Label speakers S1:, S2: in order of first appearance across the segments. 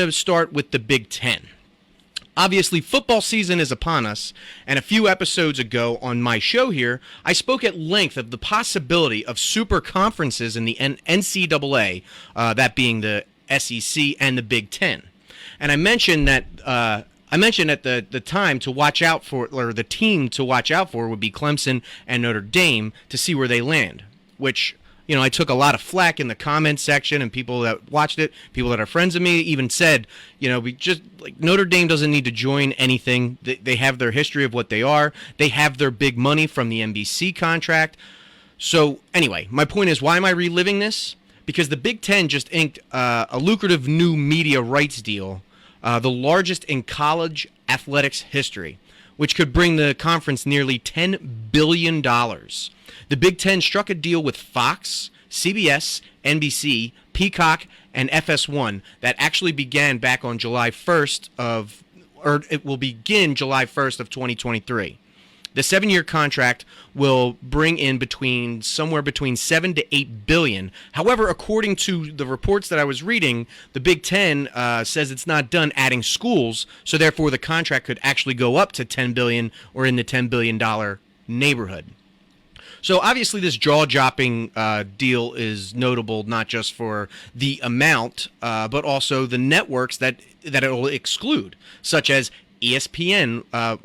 S1: to start with the Big Ten. Obviously, football season is upon us, and a few episodes ago on my show here, I spoke at length of the possibility of super conferences in the NCAA, that being the SEC and the Big Ten. And I mentioned that at the time to watch out for, or the team to watch out for, would be Clemson and Notre Dame to see where they land, which, you know, I took a lot of flack in the comments section, and people that watched it, people that are friends of me, even said, you know, we just, like, Notre Dame doesn't need to join anything. They have their history of what they are. They have their big money from the NBC contract. So anyway, my point is, why am I reliving this? Because the Big Ten just inked a lucrative new media rights deal, the largest in college athletics history, which could bring the conference nearly $10 billion. The Big Ten struck a deal with Fox, CBS, NBC, Peacock, and FS1 that actually began back on July 1st or it will begin July 1st of 2023. The 7-year contract will bring in somewhere between 7 to 8 billion. However, according to the reports that I was reading, the Big Ten says it's not done adding schools, so therefore the contract could actually go up to 10 billion or in the $10 billion neighborhood. So obviously this jaw-dropping deal is notable not just for the amount, but also the networks that it will exclude, such as ESPN. I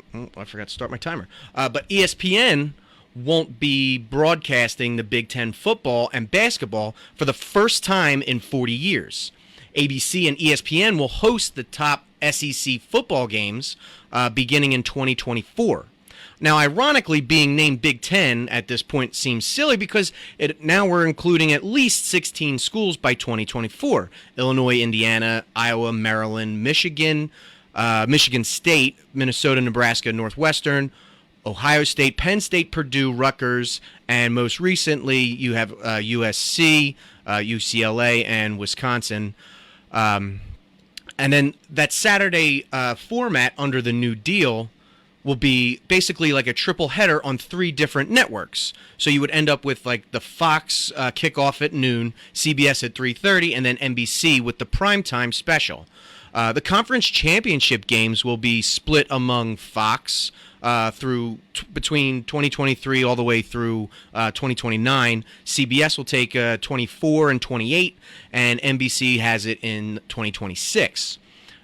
S1: forgot to start my timer. But ESPN won't be broadcasting the Big Ten football and basketball for the first time in 40 years. ABC and ESPN will host the top SEC football games beginning in 2024. Now, ironically, being named Big Ten at this point seems silly because now we're including at least 16 schools by 2024. Illinois, Indiana, Iowa, Maryland, Michigan, Michigan State, Minnesota, Nebraska, Northwestern, Ohio State, Penn State, Purdue, Rutgers, and most recently you have USC, UCLA, and Wisconsin. And then that Saturday format under the new deal will be basically like a triple header on 3 different networks. So you would end up with like the Fox kickoff at noon, CBS at 3:30, and then NBC with the primetime special. The conference championship games will be split among Fox between 2023 all the way through 2029. CBS will take 24 and 28, and NBC has it in 2026.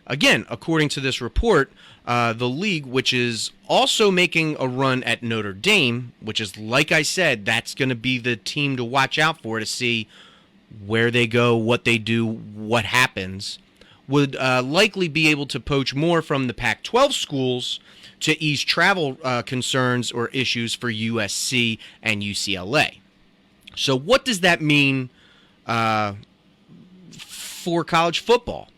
S1: Again, according to this report, the league, which is also making a run at Notre Dame, which is, like I said, that's going to be the team to watch out for to see where they go, what they do, what happens, would likely be able to poach more from the Pac-12 schools to ease travel concerns or issues for USC and UCLA. So what does that mean for college football?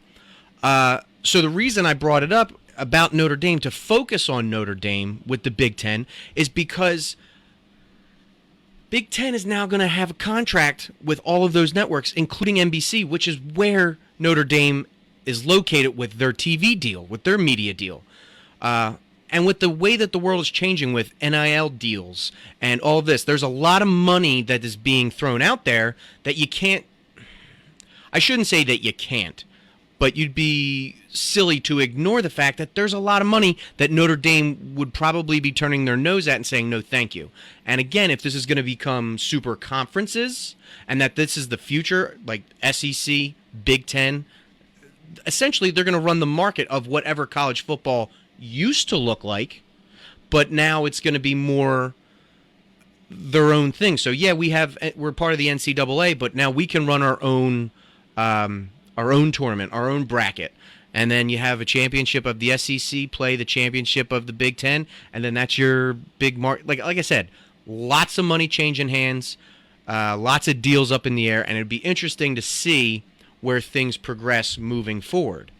S1: So the reason I brought it up about Notre Dame, to focus on Notre Dame with the Big Ten, is because Big Ten is now going to have a contract with all of those networks, including NBC, which is where Notre Dame is located with their TV deal, with their media deal. And with the way that the world is changing with NIL deals and all of this, there's a lot of money that is being thrown out there that you can't, I shouldn't say that you can't, but you'd be silly to ignore the fact that there's a lot of money that Notre Dame would probably be turning their nose at and saying, no, thank you. And again, if this is going to become super conferences and that this is the future, like SEC, Big Ten, essentially they're going to run the market of whatever college football used to look like, but now it's going to be more their own thing. So yeah, we're part of the NCAA, but now we can run our own tournament, our own bracket. And then you have a championship of the SEC play the championship of the Big Ten, and then that's your big mark. Like I said, lots of money changing hands, lots of deals up in the air, and it'd be interesting to see where things progress moving forward.